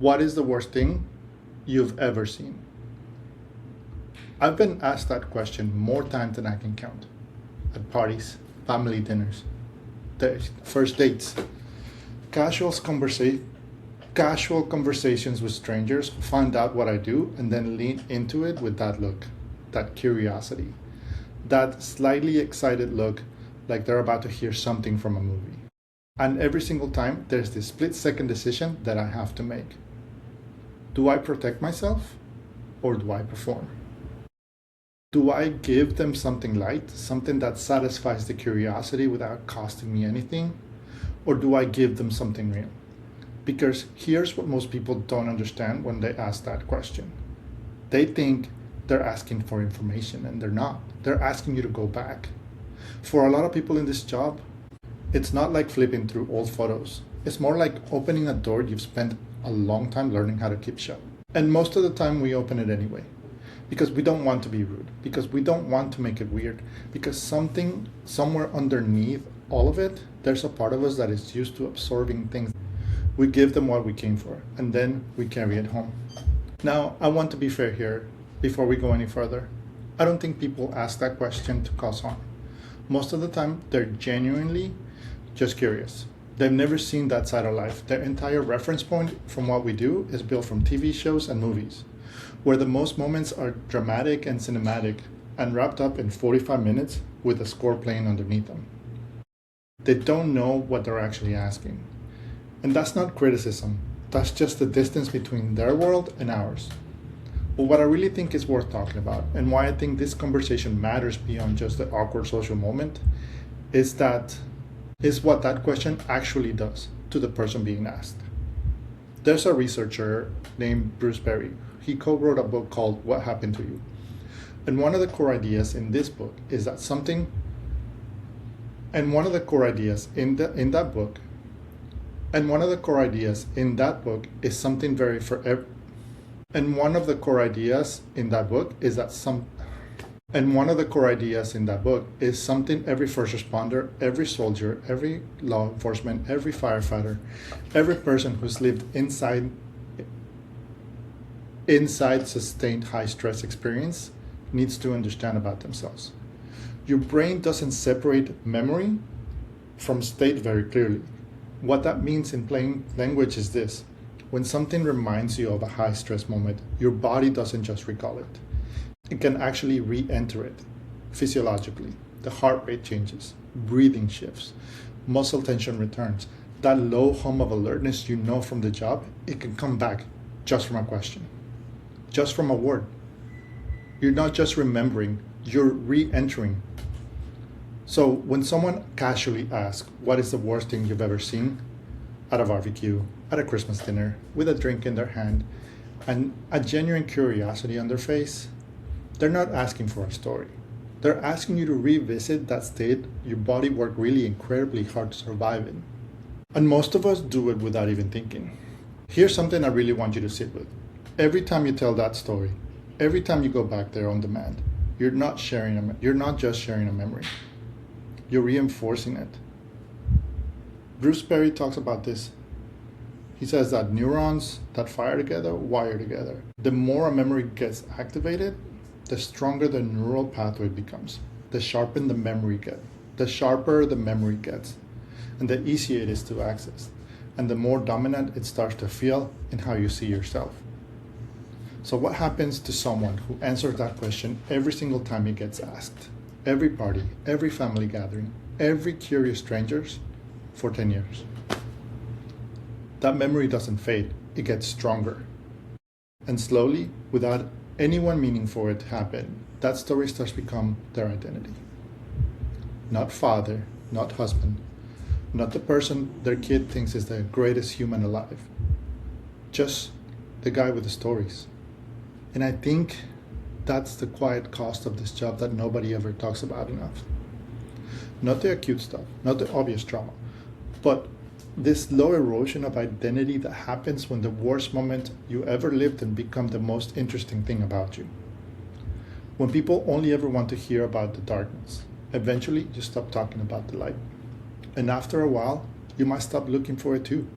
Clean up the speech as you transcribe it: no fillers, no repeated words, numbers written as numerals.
What is the worst thing you've ever seen? I've been asked that question more times than I can count. At parties, family dinners, first dates, casual conversa- casual conversations with strangers who find out what I do and then lean into it with that look, that curiosity, that slightly excited look like they're about to hear something from a movie. And every single time, there's this split second decision that I have to make. Do I protect myself or do I perform? Do I give them something light, something that satisfies the curiosity without costing me anything? Or do I give them something real? Because here's what most people don't understand when they ask that question. They think they're asking for information and they're not. They're asking you to go back. For a lot of people in this job, it's not like flipping through old photos. It's more like opening a door you've spent a long time learning how to keep shut. And most of the time we open it anyway. Because we don't want to be rude. Because we don't want to make it weird. Because something somewhere underneath all of it, there's a part of us that is used to absorbing things. We give them what we came for, and then we carry it home. Now, I want to be fair here before we go any further. I don't think people ask that question to cause harm. Most of the time, they're genuinely just curious. They've never seen that side of life. Their entire reference point from what we do is built from TV shows and movies, where the most moments are dramatic and cinematic and wrapped up in 45 minutes with a score playing underneath them. They don't know what they're actually asking. And that's not criticism, that's just the distance between their world and ours. But what I really think is worth talking about, and why I think this conversation matters beyond just the awkward social moment, is what that question actually does to the person being asked. There's a researcher named Bruce Perry. He co-wrote a book called What Happened to You. And one of the core ideas in this book is that something, and one of the core ideas in that book, and one of the core ideas in that book is something very for ev- and one of the core ideas in that book is that some and one of the core ideas in that book is something every first responder, every soldier, every law enforcement, every firefighter, every person who's lived inside sustained high stress experience needs to understand about themselves. Your brain doesn't separate memory from state very clearly. What that means in plain language is this. When something reminds you of a high stress moment, your body doesn't just recall it. It can actually re-enter it physiologically. The heart rate changes, breathing shifts, muscle tension returns. That low hum of alertness you know from the job, it can come back just from a question, just from a word. You're not just remembering, you're re-entering. So when someone casually asks, what is the worst thing you've ever seen? At a barbecue, at a Christmas dinner, with a drink in their hand, and a genuine curiosity on their face, they're not asking for a story. They're asking you to revisit that state your body worked really incredibly hard to survive in. And most of us do it without even thinking. Here's something I really want you to sit with. Every time you tell that story, every time you go back there on demand, you're not just sharing a memory. You're reinforcing it. Bruce Perry talks about this. He says that neurons that fire together wire together. The more a memory gets activated, the stronger the neural pathway becomes. The sharper the memory gets, and the easier it is to access, and the more dominant it starts to feel in how you see yourself. So what happens to someone who answers that question every single time he gets asked? Every party, every family gathering, every curious strangers for 10 years. That memory doesn't fade, it gets stronger. And slowly, without anyone meaning for it to happen, that story starts to become their identity. Not father, not husband, not the person their kid thinks is the greatest human alive. Just the guy with the stories. And I think that's the quiet cost of this job that nobody ever talks about enough. Not the acute stuff, not the obvious trauma, but this slow erosion of identity that happens when the worst moment you ever lived in become the most interesting thing about you. When people only ever want to hear about the darkness, eventually you stop talking about the light. And after a while, you might stop looking for it too.